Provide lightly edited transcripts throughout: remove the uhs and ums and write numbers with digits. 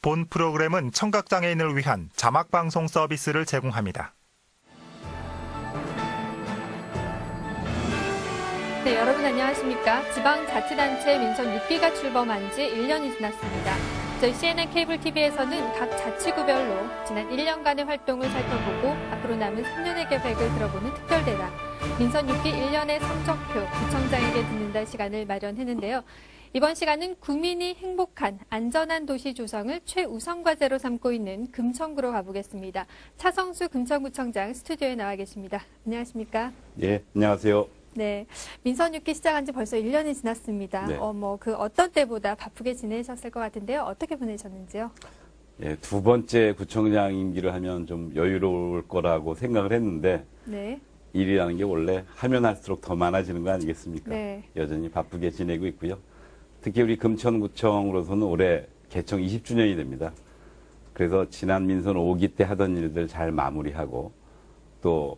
본 프로그램은 청각장애인을 위한 자막방송 서비스를 제공합니다. 네, 여러분 안녕하십니까? 지방자치단체 민선 6기가 출범한 지 1년이 지났습니다. 저희 CNN 케이블 TV에서는 각 자치구별로 지난 1년간의 활동을 살펴보고 앞으로 남은 3년의 계획을 들어보는 특별대담 민선 6기 1년의 성적표 구청장에게 듣는다 시간을 마련했는데요. 이번 시간은 국민이 행복한 안전한 도시 조성을 최우선 과제로 삼고 있는 금천구로 가보겠습니다. 차성수 금천구청장 스튜디오에 나와 계십니다. 안녕하십니까? 예, 안녕하세요. 네, 민선 6기 시작한 지 벌써 1년이 지났습니다. 네. 어떤 때보다 바쁘게 지내셨을 것 같은데요. 어떻게 보내셨는지요? 예, 두 번째 구청장 임기를 하면 좀 여유로울 거라고 생각을 했는데 네. 일이라는 게 원래 하면 할수록 더 많아지는 거 아니겠습니까? 네. 여전히 바쁘게 지내고 있고요. 특히 우리 금천구청으로서는 올해 개청 20주년이 됩니다. 그래서 지난 민선 5기 때 하던 일들 잘 마무리하고 또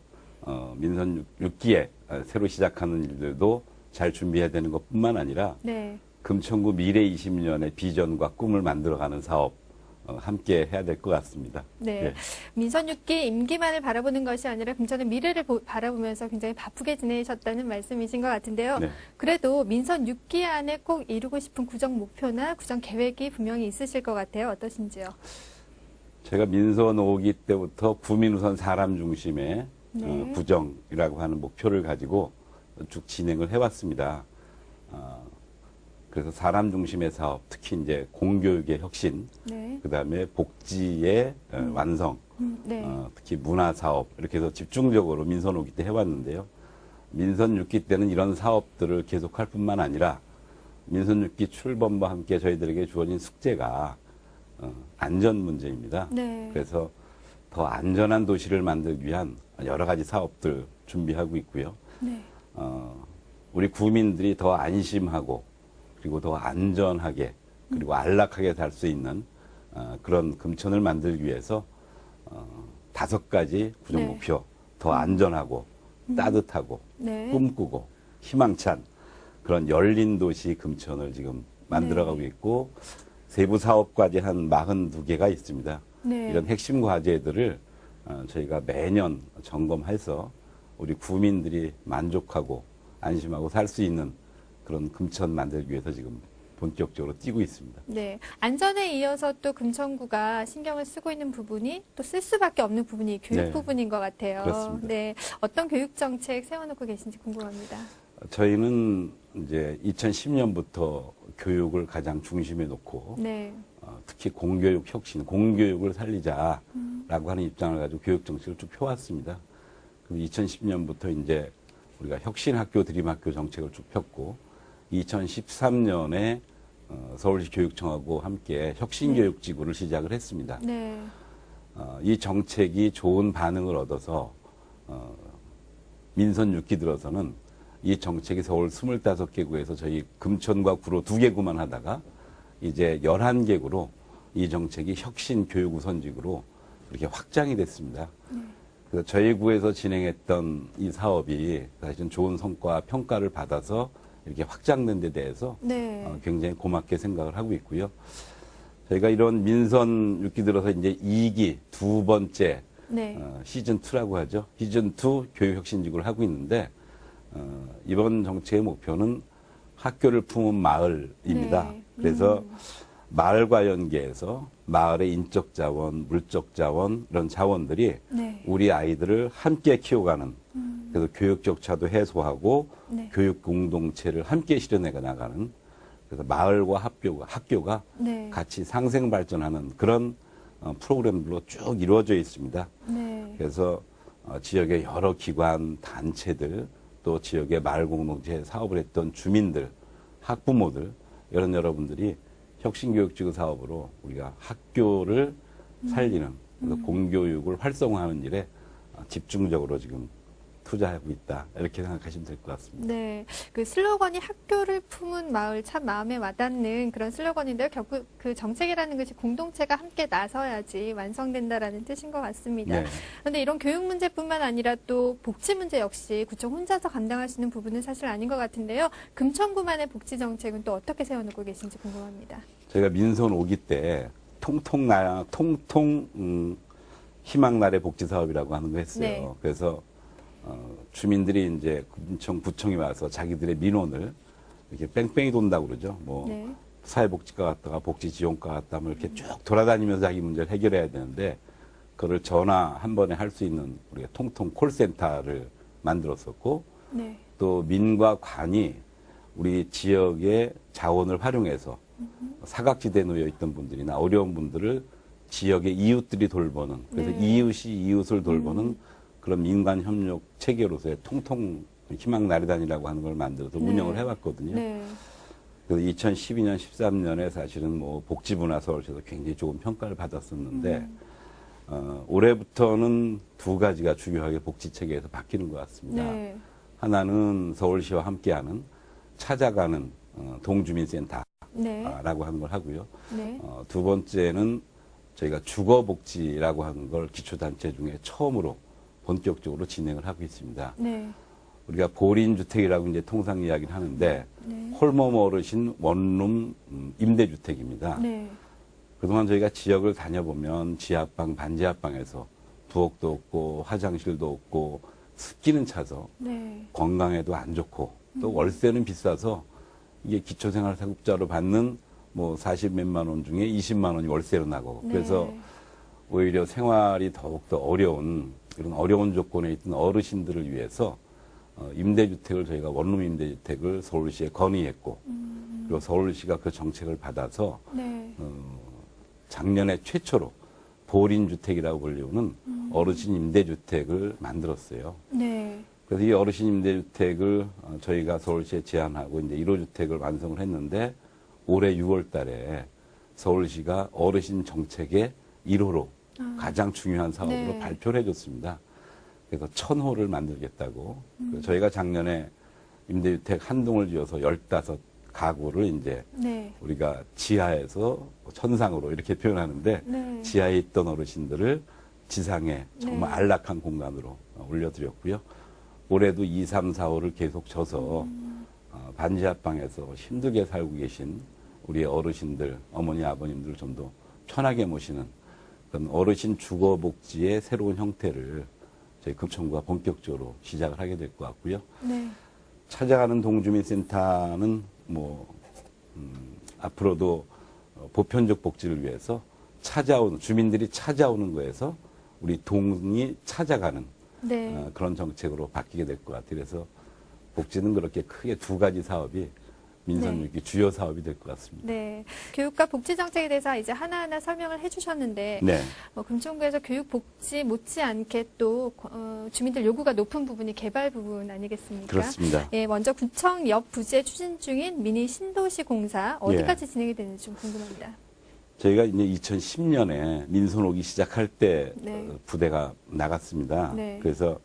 민선 6기에 새로 시작하는 일들도 잘 준비해야 되는 것뿐만 아니라 네. 금천구 미래 20년의 비전과 꿈을 만들어가는 사업 함께 해야 될 것 같습니다. 네. 예. 민선 6기 임기만을 바라보는 것이 아니라 금천의 미래를 바라보면서 굉장히 바쁘게 지내셨다는 말씀이신 것 같은데요. 네. 그래도 민선 6기 안에 꼭 이루고 싶은 구정 목표나 구정 계획이 분명히 있으실 것 같아요. 어떠신지요? 제가 민선 5기 때부터 구민 우선 사람 중심의 네. 구정이라고 하는 목표를 가지고 쭉 진행을 해왔습니다. 그래서 사람 중심의 사업, 특히 이제 공교육의 혁신, 네. 그다음에 복지의 완성, 네. 특히 문화 사업 이렇게 해서 집중적으로 민선 5기 때 해왔는데요. 민선 6기 때는 이런 사업들을 계속할 뿐만 아니라 민선 6기 출범과 함께 저희들에게 주어진 숙제가 안전 문제입니다. 네. 그래서 더 안전한 도시를 만들기 위한 여러 가지 사업들 준비하고 있고요. 네. 우리 구민들이 더 안심하고 그리고 더 안전하게 그리고 안락하게 살 수 있는 그런 금천을 만들기 위해서 5가지 구정 네. 목표, 더 안전하고 따뜻하고 네. 꿈꾸고 희망찬 그런 열린 도시 금천을 지금 만들어가고 있고 세부 사업까지 한 42개가 있습니다. 네. 이런 핵심 과제들을 저희가 매년 점검해서 우리 구민들이 만족하고 안심하고 살 수 있는 그런 금천 만들기 위해서 지금 본격적으로 뛰고 있습니다. 네. 안전에 이어서 또 금천구가 신경을 쓰고 있는 부분이 또 쓸 수밖에 없는 부분이 교육 네. 부분인 것 같아요. 그렇습니다. 네. 어떤 교육 정책 세워놓고 계신지 궁금합니다. 저희는 이제 2010년부터 교육을 가장 중심에 놓고 네. 특히 공교육 혁신, 공교육을 살리자라고 하는 입장을 가지고 교육 정책을 쭉 펴왔습니다. 그럼 2010년부터 이제 우리가 혁신학교, 드림학교 정책을 쭉 폈고 2013년에 서울시 교육청하고 함께 혁신교육지구를 시작을 했습니다. 네. 이 정책이 좋은 반응을 얻어서 민선 6기 들어서는 이 정책이 서울 25개 구에서 저희 금천과 구로 2개 구만 하다가 이제 11개 구로 이 정책이 혁신 교육 우선지구로 이렇게 확장이 됐습니다. 그래서 저희 구에서 진행했던 이 사업이 사실은 좋은 성과 평가를 받아서 이렇게 확장된 데 대해서 네. 굉장히 고맙게 생각을 하고 있고요. 저희가 이런 민선 6기 들어서 이제 2기 두 번째 네. 시즌 2라고 하죠. 시즌 2 교육 혁신지구를 하고 있는데 이번 정책의 목표는 학교를 품은 마을입니다. 네. 그래서 마을과 연계해서 마을의 인적 자원, 물적 자원 이런 자원들이 네. 우리 아이들을 함께 키워가는 그래서 교육 격차도 해소하고 네. 교육 공동체를 함께 실현해 나가는 그래서 마을과 학교가 네. 같이 상생 발전하는 그런 프로그램들로 쭉 이루어져 있습니다. 네. 그래서 지역의 여러 기관, 단체들 또 지역의 마을 공동체 사업을 했던 주민들, 학부모들 이런 여러분들이 혁신교육지구 사업으로 우리가 학교를 살리는 그래서 공교육을 활성화하는 일에 집중적으로 지금 투자하고 있다 이렇게 생각하시면 될 것 같습니다. 네, 그 슬로건이 학교를 품은 마을 참 마음에 와닿는 그런 슬로건인데요. 결국 그 정책이라는 것이 공동체가 함께 나서야지 완성된다라는 뜻인 것 같습니다. 네. 그런데 이런 교육 문제뿐만 아니라 또 복지 문제 역시 구청 혼자서 감당하시는 부분은 사실 아닌 것 같은데요. 금천구만의 복지 정책은 또 어떻게 세워놓고 계신지 궁금합니다. 저희가 민선 5기 때 희망 나래 복지 사업이라고 하는 거 했어요. 네. 그래서 주민들이 이제 구청이 와서 자기들의 민원을 이렇게 뺑뺑이 돈다고 그러죠. 뭐 네. 사회복지과 갔다가 복지지원과 갔다 뭐 이렇게 쭉 돌아다니면서 자기 문제를 해결해야 되는데 그걸 전화 한 번에 할 수 있는 우리가 통통 콜센터를 만들었었고 네. 또 민과 관이 우리 지역의 자원을 활용해서 사각지대에 놓여 있던 분들이나 어려운 분들을 지역의 이웃들이 돌보는 그래서 네. 이웃이 이웃을 돌보는 그런 민간 협력 체계로서의 통통 희망 나리단이라고 하는 걸 만들어서 네. 운영을 해왔거든요. 네. 그래서 2012년, 13년에 사실은 뭐 복지부나 서울시에서 굉장히 좋은 평가를 받았었는데 올해부터는 두 가지가 중요하게 복지 체계에서 바뀌는 것 같습니다. 네. 하나는 서울시와 함께하는 찾아가는 동주민센터라고 네. 하는 걸 하고요. 네. 두 번째는 저희가 주거복지라고 하는 걸 기초단체 중에 처음으로 본격적으로 진행을 하고 있습니다. 네. 우리가 보린주택이라고 이제 통상 이야기를 하는데 네. 홀몸 어르신 원룸 임대주택입니다. 네. 그동안 저희가 지역을 다녀보면 지하방, 반지하방에서 부엌도 없고 화장실도 없고 습기는 차서 네. 건강에도 안 좋고 또 월세는 비싸서 이게 기초생활사급자로 받는 뭐 40몇만 원 중에 20만 원이 월세로 나고 그래서 네. 오히려 생활이 더욱더 어려운 그런 어려운 조건에 있던 어르신들을 위해서 임대주택을 저희가 원룸 임대주택을 서울시에 건의했고 그리고 서울시가 그 정책을 받아서 네. 작년에 최초로 보린주택이라고 불리우는 어르신 임대주택을 만들었어요. 네. 그래서 이 어르신 임대주택을 저희가 서울시에 제안하고 이제 1호주택을 완성을 했는데 올해 6월 달에 서울시가 어르신 정책의 1호로 가장 중요한 사업으로 네. 발표를 해줬습니다. 그래서 1000호를 만들겠다고. 그래서 저희가 작년에 임대주택 한 동을 지어서 15가구를 이제 네. 우리가 지하에서 천상으로 이렇게 표현하는데 네. 지하에 있던 어르신들을 지상에 정말 네. 안락한 공간으로 올려드렸고요. 올해도 2, 3, 4호를 계속 져서 반지하방에서 힘들게 살고 계신 우리 어르신들, 어머니, 아버님들 좀 더 편하게 모시는 그런 어르신 주거복지의 새로운 형태를 저희 금천구가 본격적으로 시작을 하게 될 것 같고요. 네. 찾아가는 동주민센터는 앞으로도 보편적 복지를 위해서 주민들이 찾아오는 거에서 우리 동이 찾아가는 네. 그런 정책으로 바뀌게 될 것 같아요. 그래서 복지는 그렇게 크게 두 가지 사업이 민선6기 주요 사업이 될 것 같습니다. 네. 교육과 복지 정책에 대해서 이제 하나하나 설명을 해주셨는데, 네. 금천구에서 교육 복지 못지않게 또 주민들 요구가 높은 부분이 개발 부분 아니겠습니까? 그렇습니다. 예, 먼저 구청 옆 부지에 추진 중인 미니 신도시 공사 어디까지 진행이 되는지 좀 궁금합니다. 저희가 이제 2010년에 민선 오기 시작할 때 네. 부대가 나갔습니다. 네. 그래서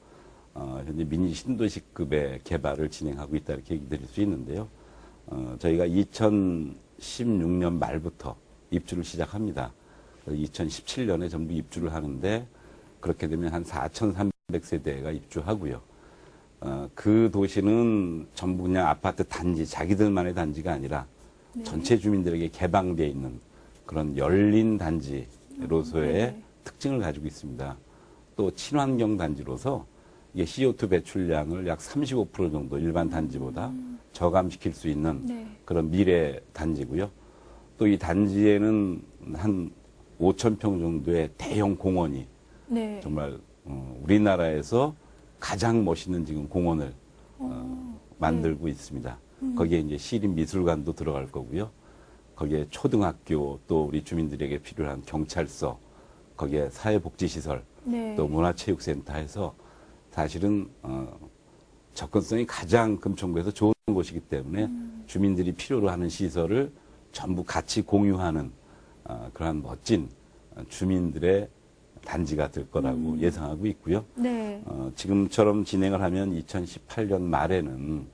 현재 미니 신도시급의 개발을 진행하고 있다 이렇게 얘기 드릴 수 있는데요. 저희가 2016년 말부터 입주를 시작합니다. 2017년에 전부 입주를 하는데 그렇게 되면 한 4,300세대가 입주하고요. 그 도시는 전부 그냥 아파트 단지, 자기들만의 단지가 아니라 네. 전체 주민들에게 개방되어 있는 그런 열린 단지로서의 네. 특징을 가지고 있습니다. 또 친환경 단지로서 이게 CO2 배출량을 약 35% 정도 일반 단지보다 저감시킬 수 있는 네. 그런 미래 단지고요. 또 이 단지에는 한 5,000평 정도의 대형 공원이 네. 정말 우리나라에서 가장 멋있는 지금 공원을 만들고 있습니다. 거기에 이제 시립미술관도 들어갈 거고요. 거기에 초등학교 또 우리 주민들에게 필요한 경찰서, 거기에 사회복지시설, 네. 또 문화체육센터에서 사실은 접근성이 가장 금천구에서 좋은 곳이기 때문에 주민들이 필요로 하는 시설을 전부 같이 공유하는 그러한 멋진 주민들의 단지가 될 거라고 예상하고 있고요. 네. 지금처럼 진행을 하면 2018년 말에는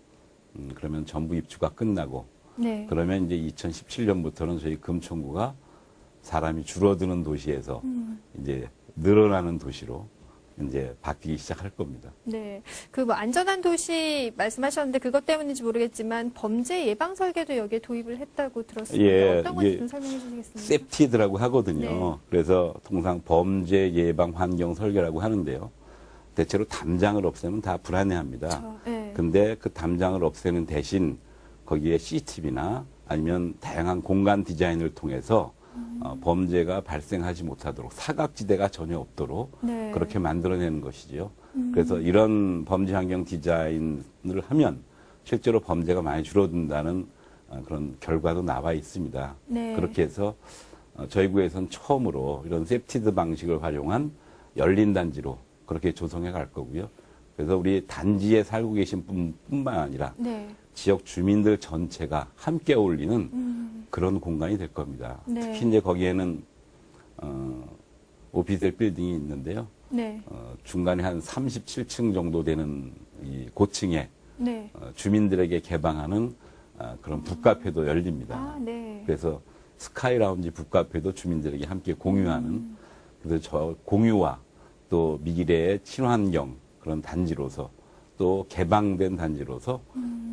그러면 전부 입주가 끝나고 네. 그러면 이제 2017년부터는 저희 금천구가 사람이 줄어드는 도시에서 이제 늘어나는 도시로 이제 바뀌기 시작할 겁니다. 네. 그 뭐 안전한 도시 말씀하셨는데 그것 때문인지 모르겠지만 범죄 예방 설계도 여기에 도입을 했다고 들었습니다. 예, 어떤 건지 이게 좀 설명해 주시겠습니까? 세프티드라고 하거든요. 네. 그래서 통상 범죄 예방 환경 설계라고 하는데요. 대체로 담장을 없애면 다 불안해합니다. 그렇죠. 네. 근데 그 담장을 없애는 대신 거기에 CCTV나 아니면 다양한 공간 디자인을 통해서 범죄가 발생하지 못하도록 사각지대가 전혀 없도록 네. 그렇게 만들어내는 것이지요. 그래서 이런 범죄 환경 디자인을 하면 실제로 범죄가 많이 줄어든다는 그런 결과도 나와 있습니다. 네. 그렇게 해서 저희 구에서는 처음으로 이런 세프티드 방식을 활용한 열린 단지로 그렇게 조성해 갈 거고요. 그래서 우리 단지에 살고 계신 뿐만 아니라 네. 지역 주민들 전체가 함께 어울리는 그런 공간이 될 겁니다. 네. 특히 이제 거기에는 오피스텔 빌딩이 있는데요. 네. 중간에 한 37층 정도 되는 이 고층에 네. 주민들에게 개방하는 그런 북카페도 열립니다. 아, 네. 그래서 스카이 라운지 북카페도 주민들에게 함께 공유하는 그래서 저 공유와 또 미래의 친환경 그런 단지로서 또 개방된 단지로서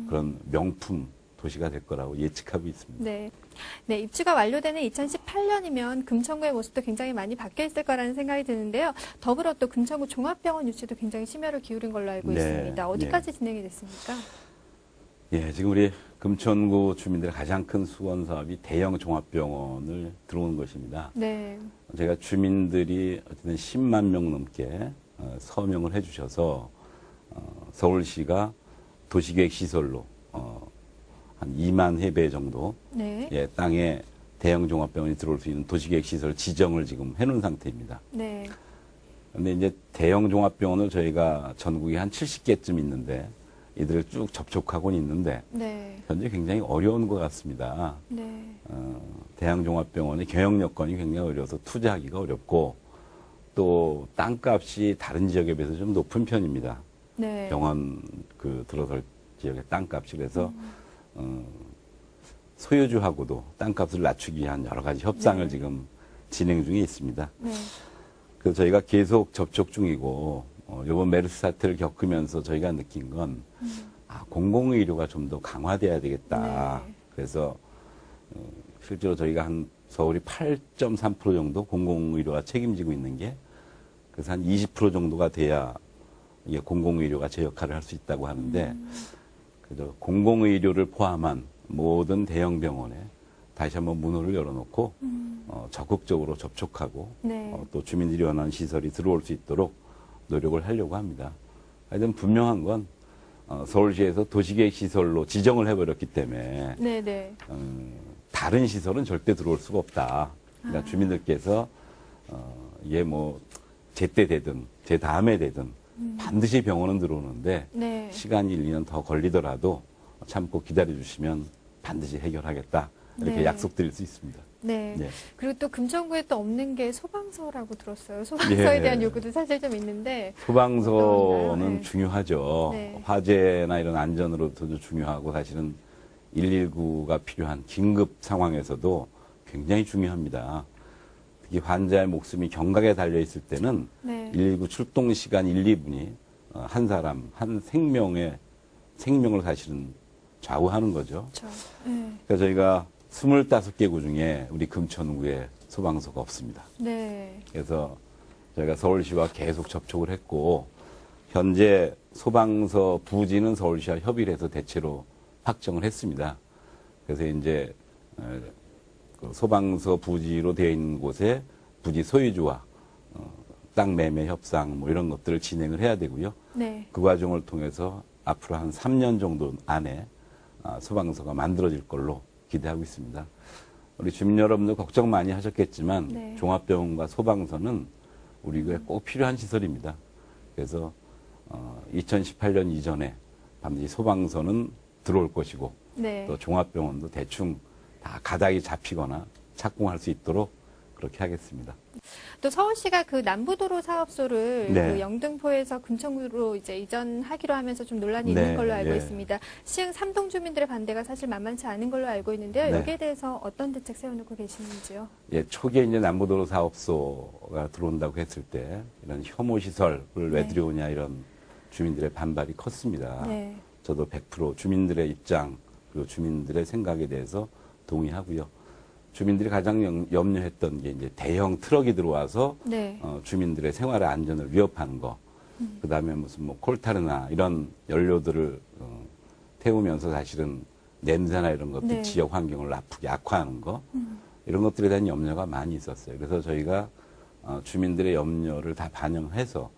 그런 명품 도시가 될 거라고 예측하고 있습니다. 네. 네, 입주가 완료되는 2018년이면 금천구의 모습도 굉장히 많이 바뀌어 있을 거라는 생각이 드는데요. 더불어 또 금천구 종합병원 유치도 굉장히 심혈을 기울인 걸로 알고 네, 있습니다. 어디까지 진행이 됐습니까? 예, 지금 우리 금천구 주민들의 가장 큰 수원 사업이 대형 종합병원을 들어오는 것입니다. 네. 제가 주민들이 어쨌든 10만 명 넘게 서명을 해주셔서 서울시가 도시계획 시설로 한 2만 회배 정도 네. 예, 땅에 대형 종합병원이 들어올 수 있는 도시계획 시설 지정을 지금 해놓은 상태입니다. 네. 그런데 이제 대형 종합병원을 저희가 전국에 한 70개쯤 있는데 이들을 쭉 접촉하고는 있는데 네. 현재 굉장히 어려운 것 같습니다. 네. 대형 종합병원의 경영 여건이 굉장히 어려워서 투자하기가 어렵고 또 땅값이 다른 지역에 비해서 좀 높은 편입니다. 네. 병원 그 들어설 지역의 땅값이 그래서 소유주하고도 땅값을 낮추기 위한 여러 가지 협상을 네. 지금 진행 중에 있습니다. 네. 그래서 저희가 계속 접촉 중이고 이번 메르스 사태를 겪으면서 저희가 느낀 건 공공의료가 좀 더 강화돼야 되겠다. 네. 그래서 실제로 저희가 한 서울이 8.3% 정도 공공의료가 책임지고 있는 게 그래서 한 20% 정도가 돼야 이게 공공의료가 제 역할을 할 수 있다고 하는데 그래서 공공의료를 포함한 모든 대형 병원에 다시 한번 문호를 열어놓고 적극적으로 접촉하고 네. 또 주민들이 원하는 시설이 들어올 수 있도록 노력을 하려고 합니다. 하여튼 분명한 건 서울시에서 도시계획 시설로 지정을 해버렸기 때문에 네. 네. 다른 시설은 절대 들어올 수가 없다. 그러니까 주민들께서 이게 뭐 제때 되든 제 다음에 되든 반드시 병원은 들어오는데 네. 시간이 1, 2년 더 걸리더라도 참고 기다려 주시면 반드시 해결하겠다. 이렇게 네. 약속드릴 수 있습니다. 네. 네. 그리고 또 금천구에 또 없는 게 소방서라고 들었어요. 소방서에 예. 대한 요구도 사실 좀 있는데. 소방서는 어떤가요? 네. 중요하죠. 네. 화재나 이런 안전으로도 중요하고 사실은 119가 필요한 긴급 상황에서도 굉장히 중요합니다. 특히 환자의 목숨이 경각에 달려 있을 때는 네. 119 출동 시간 1, 2분이 한 사람, 한 생명을 사실은 좌우하는 거죠. 그렇죠. 네. 그래서 저희가 25개구 중에 우리 금천구에 소방서가 없습니다. 네. 그래서 저희가 서울시와 계속 접촉을 했고 현재 소방서 부지는 서울시와 협의를 해서 대체로 확정을 했습니다. 그래서 이제 그 소방서 부지로 되어 있는 곳에 부지 소유주와 땅 매매 협상 뭐 이런 것들을 진행을 해야 되고요. 네. 그 과정을 통해서 앞으로 한 3년 정도 안에 소방서가 만들어질 걸로 기대하고 있습니다. 우리 주민 여러분들 걱정 많이 하셨겠지만 네. 종합병원과 소방서는 우리가 꼭 필요한 시설입니다. 그래서 2018년 이전에 반드시 소방서는 들어올 것이고 네. 또 종합병원도 대충 다 가닥이 잡히거나 착공할 수 있도록 그렇게 하겠습니다. 또 서울시가 그 남부도로 사업소를 네. 그 영등포에서 금천구로 이제 이전하기로 하면서 좀 논란이 네, 있는 걸로 알고 예. 있습니다. 시흥 3동 주민들의 반대가 사실 만만치 않은 걸로 알고 있는데요. 네. 여기에 대해서 어떤 대책 세워놓고 계시는지요? 예, 초기에 이제 남부도로 사업소가 들어온다고 했을 때 이런 혐오 시설을 왜 네. 들여오냐 이런 주민들의 반발이 컸습니다. 네. 저도 100% 주민들의 입장 그리고 주민들의 생각에 대해서 동의하고요. 주민들이 가장 염려했던 게 이제 대형 트럭이 들어와서 네. 주민들의 생활의 안전을 위협하는 거. 그다음에 무슨 뭐 콜타르나 이런 연료들을 태우면서 사실은 냄새나 이런 것들 네. 지역 환경을 나쁘게 악화하는 거. 이런 것들에 대한 염려가 많이 있었어요. 그래서 저희가 주민들의 염려를 다 반영해서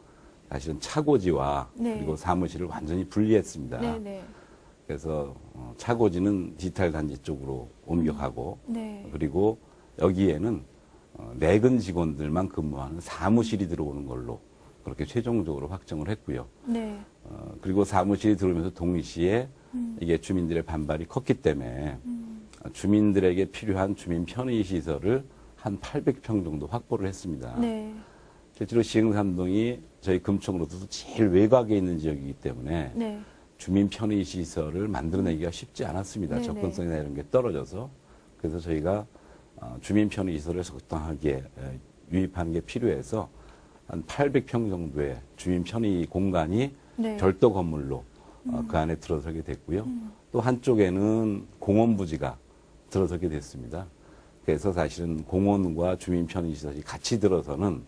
사실은 차고지와 네. 그리고 사무실을 완전히 분리했습니다. 네. 네. 그래서 차고지는 디지털 단지 쪽으로 옮겨가고 네. 그리고 여기에는 내근 직원들만 근무하는 사무실이 들어오는 걸로 그렇게 최종적으로 확정을 했고요. 네. 그리고 사무실이 들어오면서 동시에 이게 주민들의 반발이 컸기 때문에 주민들에게 필요한 주민 편의 시설을 한 800평 정도 확보를 했습니다. 네. 실제로 시흥삼동이 저희 금천구로도 제일 외곽에 있는 지역이기 때문에 네. 주민 편의 시설을 만들어내기가 쉽지 않았습니다. 네네. 접근성이나 이런 게 떨어져서. 그래서 저희가 주민 편의 시설을 적당하게 유입하는 게 필요해서 한 800평 정도의 주민 편의 공간이 네. 별도 건물로 그 안에 들어서게 됐고요. 또 한쪽에는 공원 부지가 들어서게 됐습니다. 그래서 사실은 공원과 주민 편의 시설이 같이 들어서는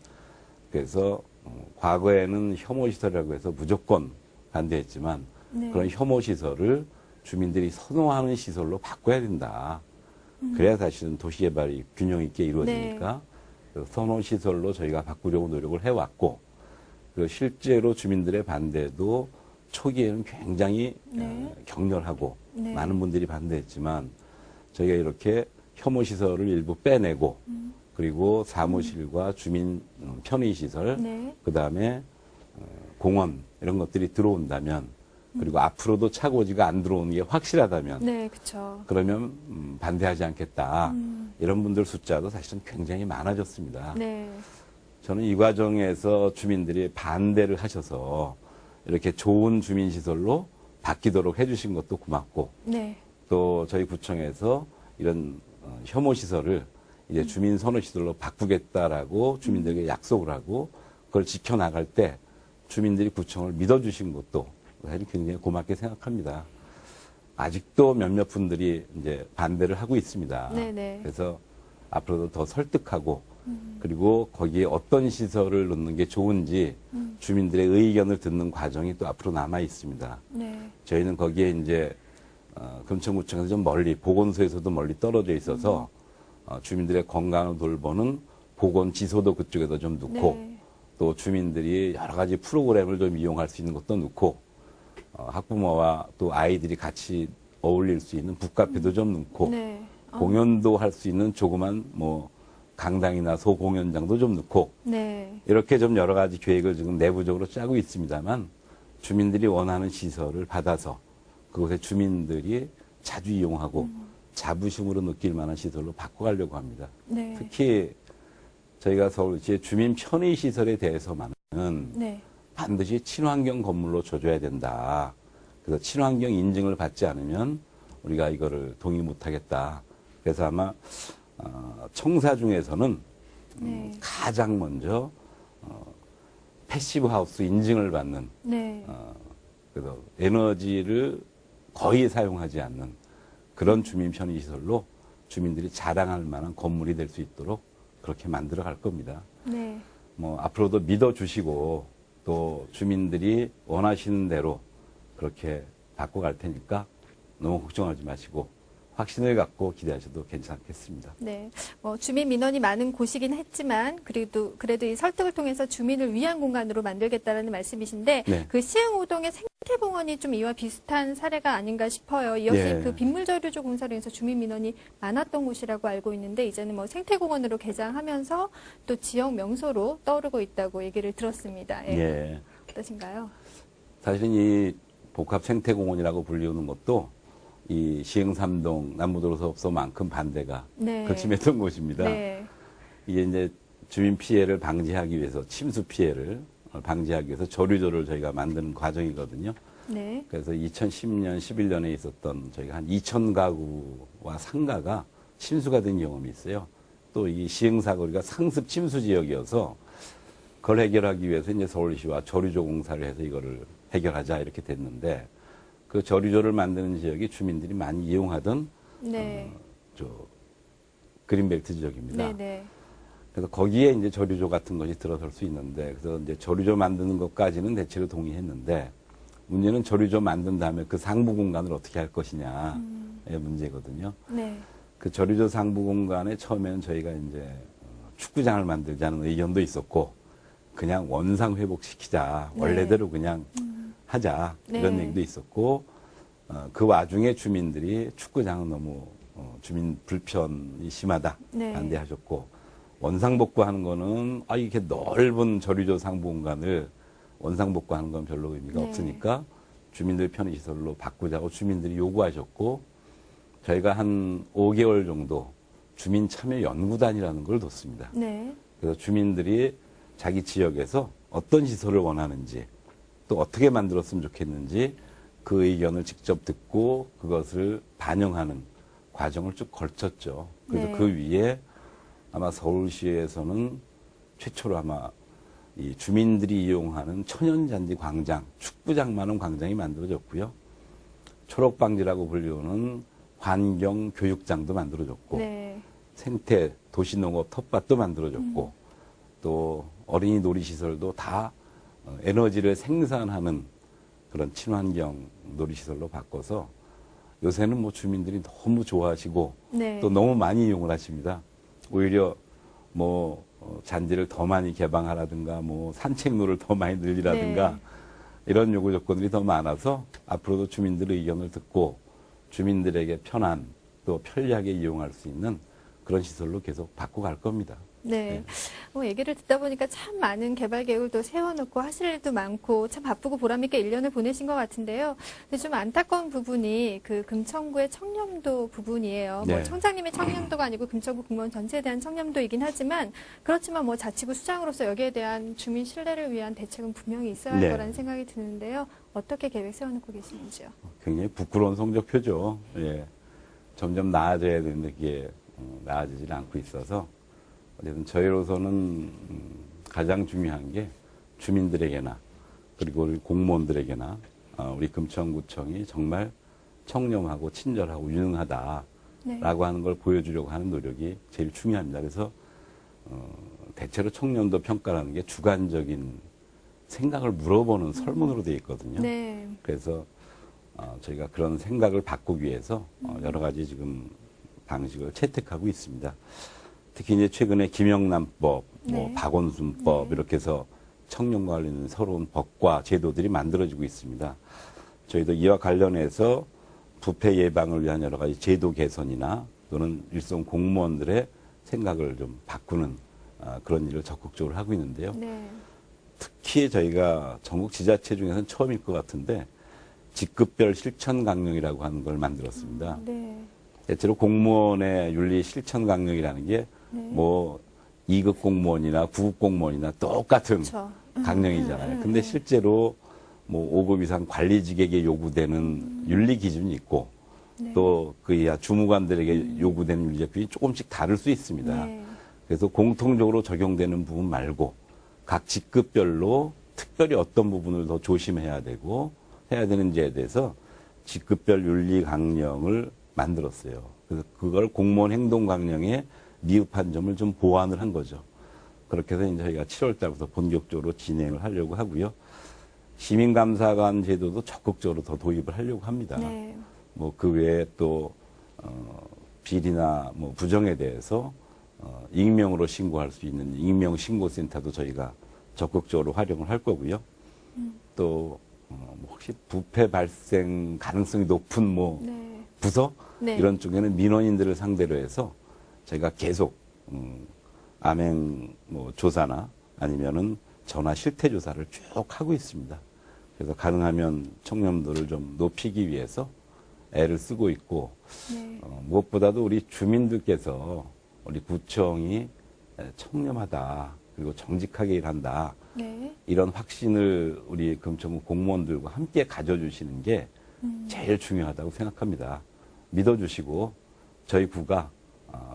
그래서 과거에는 혐오 시설이라고 해서 무조건 반대했지만 네. 그런 혐오 시설을 주민들이 선호하는 시설로 바꿔야 된다. 그래야 사실은 도시개발이 균형 있게 이루어지니까 그 선호 시설로 저희가 바꾸려고 노력을 해왔고 그리고 실제로 주민들의 반대도 초기에는 굉장히 네. 격렬하고 네. 많은 분들이 반대했지만 저희가 이렇게 혐오 시설을 일부 빼내고 그리고 사무실과 주민 편의 시설 네. 그다음에 공원 이런 것들이 들어온다면 그리고 앞으로도 차고지가 안 들어오는 게 확실하다면 네. 그렇죠. 그러면 반대하지 않겠다. 이런 분들 숫자도 사실은 굉장히 많아졌습니다. 네. 저는 이 과정에서 주민들이 반대를 하셔서 이렇게 좋은 주민시설로 바뀌도록 해주신 것도 고맙고 네. 또 저희 구청에서 이런 혐오시설을 이제 주민 선호시설로 바꾸겠다라고 주민들에게 약속을 하고 그걸 지켜나갈 때 주민들이 구청을 믿어주신 것도 사실 굉장히 고맙게 생각합니다. 아직도 몇몇 분들이 이제 반대를 하고 있습니다. 네네. 그래서 앞으로도 더 설득하고 그리고 거기에 어떤 시설을 넣는 게 좋은지 주민들의 의견을 듣는 과정이 또 앞으로 남아 있습니다. 네. 저희는 거기에 이제 금천구청에서 좀 멀리 보건소에서도 멀리 떨어져 있어서 주민들의 건강을 돌보는 보건지소도 그쪽에도 좀 넣고 네. 또 주민들이 여러 가지 프로그램을 좀 이용할 수 있는 것도 넣고 학부모와 또 아이들이 같이 어울릴 수 있는 북카페도 좀 넣고 네. 공연도 할 수 있는 조그만 뭐 강당이나 소공연장도 좀 넣고 네. 이렇게 좀 여러 가지 계획을 지금 내부적으로 짜고 있습니다만 주민들이 원하는 시설을 받아서 그곳에 주민들이 자주 이용하고 자부심으로 느낄 만한 시설로 바꿔가려고 합니다. 네. 특히 저희가 서울시의 주민 편의 시설에 대해서만은 네. 반드시 친환경 건물로 줘줘야 된다. 그래서 친환경 인증을 받지 않으면 우리가 이거를 동의 못하겠다. 그래서 아마 청사 중에서는 네. 가장 먼저 패시브 하우스 인증을 받는 네. 그래서 에너지를 거의 사용하지 않는 그런 주민 편의 시설로 주민들이 자랑할 만한 건물이 될 수 있도록 그렇게 만들어 갈 겁니다. 네. 뭐 앞으로도 믿어 주시고 또 주민들이 원하시는 대로 그렇게 바꿔갈 테니까 너무 걱정하지 마시고 확신을 갖고 기대하셔도 괜찮겠습니다. 네. 주민 민원이 많은 곳이긴 했지만 그래도 이 설득을 통해서 주민을 위한 공간으로 만들겠다라는 말씀이신데 네. 그 시흥우동의 생태공원이 좀 이와 비슷한 사례가 아닌가 싶어요. 이 역시 예. 그 빗물저류조 공사로 인해서 주민 민원이 많았던 곳이라고 알고 있는데 이제는 생태공원으로 개장하면서 또 지역 명소로 떠오르고 있다고 얘기를 들었습니다. 예. 예. 어떠신가요? 사실은 이 복합 생태공원이라고 불리우는 것도 이 시흥삼동 남부도로 사업소만큼 반대가 네. 극심했던 곳입니다. 네. 이게 이제 주민 피해를 방지하기 위해서, 침수 피해를 방지하기 위해서 저류조를 저희가 만드는 과정이거든요. 네. 그래서 2010년, 11년에 있었던 저희가 한 2,000가구와 상가가 침수가 된 경험이 있어요. 또 이 시흥사거리가 상습 침수 지역이어서 그걸 해결하기 위해서 이제 서울시와 저류조 공사를 해서 이거를 해결하자 이렇게 됐는데, 그 저류조를 만드는 지역이 주민들이 많이 이용하던 네. 그린벨트 지역입니다. 네, 네. 그래서 거기에 이제 저류조 같은 것이 들어설 수 있는데, 그래서 이제 저류조 만드는 것까지는 대체로 동의했는데, 문제는 저류조 만든 다음에 그 상부 공간을 어떻게 할 것이냐의 문제거든요. 네. 그 저류조 상부 공간에 처음에는 저희가 이제 축구장을 만들자는 의견도 있었고, 그냥 원상 회복시키자, 네. 원래대로 그냥 하자, 이런 네. 얘기도 있었고, 그 와중에 주민들이 축구장은 너무 주민 불편이 심하다, 네. 반대하셨고, 원상복구하는 거는 이렇게 넓은 저류조 상부 공간을 원상복구하는 건 별로 의미가 네. 없으니까 주민들 편의시설로 바꾸자고 주민들이 요구하셨고, 저희가 한 5개월 정도 주민 참여 연구단이라는 걸 뒀습니다. 네. 그래서 주민들이 자기 지역에서 어떤 시설을 원하는지, 또 어떻게 만들었으면 좋겠는지 그 의견을 직접 듣고 그것을 반영하는 과정을 쭉 걸쳤죠. 그래서 네. 그 위에 아마 서울시에서는 최초로 아마 이 주민들이 이용하는 천연잔디 광장, 축구장만한 광장이 만들어졌고요. 초록방지라고 불리우는 환경교육장도 만들어졌고, 네. 생태 도시농업 텃밭도 만들어졌고, 또 어린이 놀이시설도 다 에너지를 생산하는 그런 친환경 놀이시설로 바꿔서 요새는 뭐 주민들이 너무 좋아하시고 네. 또 너무 많이 이용을 하십니다. 오히려 뭐 잔디를 더 많이 개방하라든가 뭐 산책로를 더 많이 늘리라든가 네. 이런 요구 조건들이 더 많아서 앞으로도 주민들의 의견을 듣고 주민들에게 편한 또 편리하게 이용할 수 있는 그런 시설로 계속 바꿔갈 겁니다. 네. 얘기를 듣다 보니까 참 많은 개발 계획을 세워놓고 하실 일도 많고 참 바쁘고 보람있게 1년을 보내신 것 같은데요. 근데 좀 안타까운 부분이 그 금천구의 청렴도 부분이에요. 네. 뭐 청장님의 청렴도가 아니고 금천구 공무원 전체에 대한 청렴도이긴 하지만 그렇지만 뭐 자치구 수장으로서 여기에 대한 주민 신뢰를 위한 대책은 분명히 있어야 할 네. 거라는 생각이 드는데요. 어떻게 계획 세워놓고 계시는지요? 굉장히 부끄러운 성적표죠. 예. 점점 나아져야 되는데 그게 나아지질 않고 있어서 어쨌든 저희로서는 가장 중요한 게 주민들에게나 그리고 우리 공무원들에게나 우리 금천구청이 정말 청렴하고 친절하고 유능하다라고 네. 하는 걸 보여주려고 하는 노력이 제일 중요합니다. 그래서 대체로 청렴도 평가라는 게 주관적인 생각을 물어보는 설문으로 되어 있거든요. 네. 그래서 저희가 그런 생각을 바꾸기 위해서 여러 가지 지금 방식을 채택하고 있습니다. 특히 이제 최근에 김영란법, 뭐 네. 박원순법 네. 이렇게 해서 청렴과 관련된 새로운 법과 제도들이 만들어지고 있습니다. 저희도 이와 관련해서 부패 예방을 위한 여러 가지 제도 개선이나 또는 일선 공무원들의 생각을 좀 바꾸는 그런 일을 적극적으로 하고 있는데요. 네. 특히 저희가 전국 지자체 중에서는 처음일 것 같은데 직급별 실천 강령이라고 하는 걸 만들었습니다. 네. 대체로 공무원의 윤리 실천 강령이라는 게 네. 뭐 2급 공무원이나 9급 공무원이나 똑같은 그렇죠. 강령이잖아요. 근데 실제로 뭐 5급 이상 관리직에게 요구되는 윤리 기준이 있고 네. 또 그 이하 주무관들에게 요구되는 윤리 기준이 조금씩 다를 수 있습니다. 네. 그래서 공통적으로 적용되는 부분 말고 각 직급별로 특별히 어떤 부분을 더 조심해야 되고 해야 되는지에 대해서 직급별 윤리 강령을 만들었어요. 그래서 그걸 공무원 행동 강령에 미흡한 점을 좀 보완을 한 거죠. 그렇게 해서 이제 저희가 7월 달부터 본격적으로 진행을 하려고 하고요. 시민감사관 제도도 적극적으로 더 도입을 하려고 합니다. 네. 뭐 그 외에 또 비리나 뭐 부정에 대해서 익명으로 신고할 수 있는 익명 신고센터도 저희가 적극적으로 활용을 할 거고요. 또 혹시 부패 발생 가능성이 높은 뭐 네. 부서 네. 이런 쪽에는 민원인들을 상대로 해서 저희가 계속 암행 뭐 조사나 아니면은 전화 실태 조사를 쭉 하고 있습니다. 그래서 가능하면 청렴도를 좀 높이기 위해서 애를 쓰고 있고 네. 무엇보다도 우리 주민들께서 우리 구청이 청렴하다, 그리고 정직하게 일한다, 네. 이런 확신을 우리 금천구 공무원들과 함께 가져주시는 게 제일 중요하다고 생각합니다. 믿어주시고 저희 구가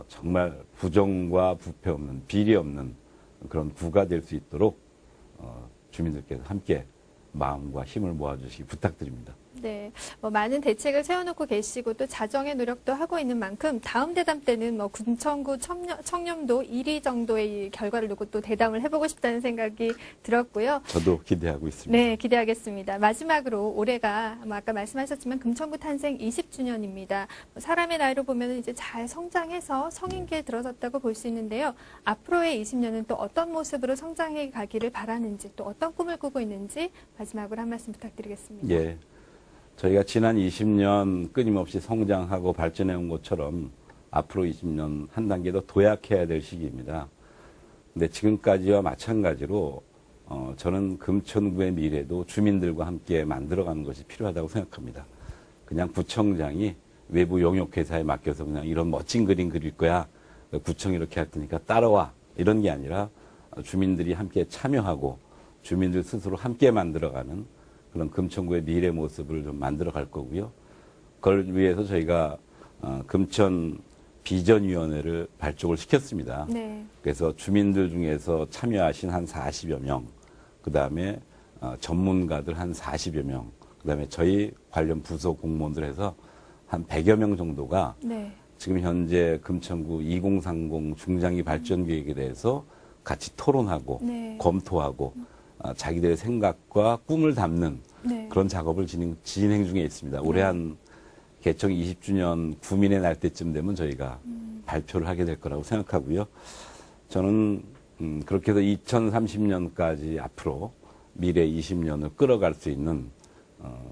정말 부정과 부패 없는, 비리 없는 그런 구가 될 수 있도록 주민들께서 함께 마음과 힘을 모아주시기 부탁드립니다. 네, 많은 대책을 세워놓고 계시고 또 자정의 노력도 하고 있는 만큼 다음 대담 때는 금천구 청렴도 1위 정도의 이 결과를 놓고 또 대담을 해보고 싶다는 생각이 들었고요. 저도 기대하고 있습니다. 네, 기대하겠습니다. 마지막으로 올해가 아까 말씀하셨지만 금천구 탄생 20주년입니다. 사람의 나이로 보면 이제 잘 성장해서 성인기에 들어섰다고 볼 수 있는데요. 앞으로의 20년은 또 어떤 모습으로 성장해 가기를 바라는지 또 어떤 꿈을 꾸고 있는지 마지막으로 한 말씀 부탁드리겠습니다. 예. 저희가 지난 20년 끊임없이 성장하고 발전해 온 것처럼 앞으로 20년 한 단계 더 도약해야 될 시기입니다. 근데 지금까지와 마찬가지로 저는 금천구의 미래도 주민들과 함께 만들어가는 것이 필요하다고 생각합니다. 그냥 구청장이 외부 용역회사에 맡겨서 그냥 이런 멋진 그림 그릴 거야, 구청이 이렇게 할 테니까 따라와, 이런 게 아니라 주민들이 함께 참여하고 주민들 스스로 함께 만들어가는 그런 금천구의 미래 모습을 좀 만들어 갈 거고요. 그걸 위해서 저희가 금천 비전위원회를 발족을 시켰습니다. 네. 그래서 주민들 중에서 참여하신 한 40여 명, 그 다음에 전문가들 한 40여 명, 그 다음에 저희 관련 부서 공무원들 해서 한 100여 명 정도가 네. 지금 현재 금천구 2030 중장기 발전 계획에 대해서 같이 토론하고 네. 검토하고 자기들의 생각과 꿈을 담는 네. 그런 작업을 진행 중에 있습니다. 올해 한 개청 20주년 구민의 날 때쯤 되면 저희가 발표를 하게 될 거라고 생각하고요. 저는 그렇게 해서 2030년까지 앞으로 미래 20년을 끌어갈 수 있는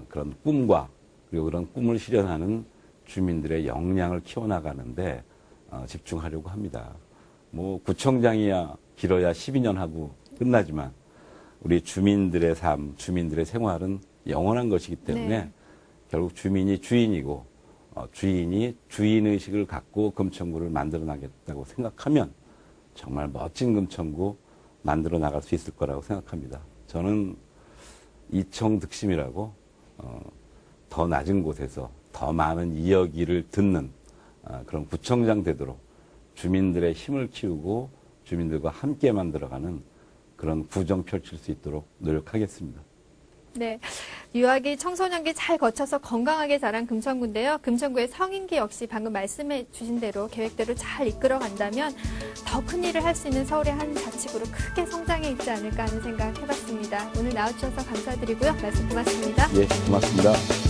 그런 꿈과 그리고 그런 꿈을 실현하는 주민들의 역량을 키워나가는데 집중하려고 합니다. 구청장이야 길어야 12년 하고 끝나지만 우리 주민들의 삶, 주민들의 생활은 영원한 것이기 때문에 네. 결국 주민이 주인이고 주인이 주인의식을 갖고 금천구를 만들어 나겠다고 생각하면 정말 멋진 금천구 만들어 나갈 수 있을 거라고 생각합니다. 저는 이청득심이라고 더 낮은 곳에서 더 많은 이야기를 듣는 그런 구청장 되도록 주민들의 힘을 키우고 주민들과 함께 만들어가는 그런 구정 펼칠 수 있도록 노력하겠습니다. 네, 유아기, 청소년기 잘 거쳐서 건강하게 자란 금천구인데요. 금천구의 성인기 역시 방금 말씀해 주신 대로 계획대로 잘 이끌어 간다면 더 큰 일을 할 수 있는 서울의 한 자치구로 크게 성장해 있지 않을까 하는 생각 해봤습니다. 오늘 나와주셔서 감사드리고요. 말씀 고맙습니다. 예, 고맙습니다.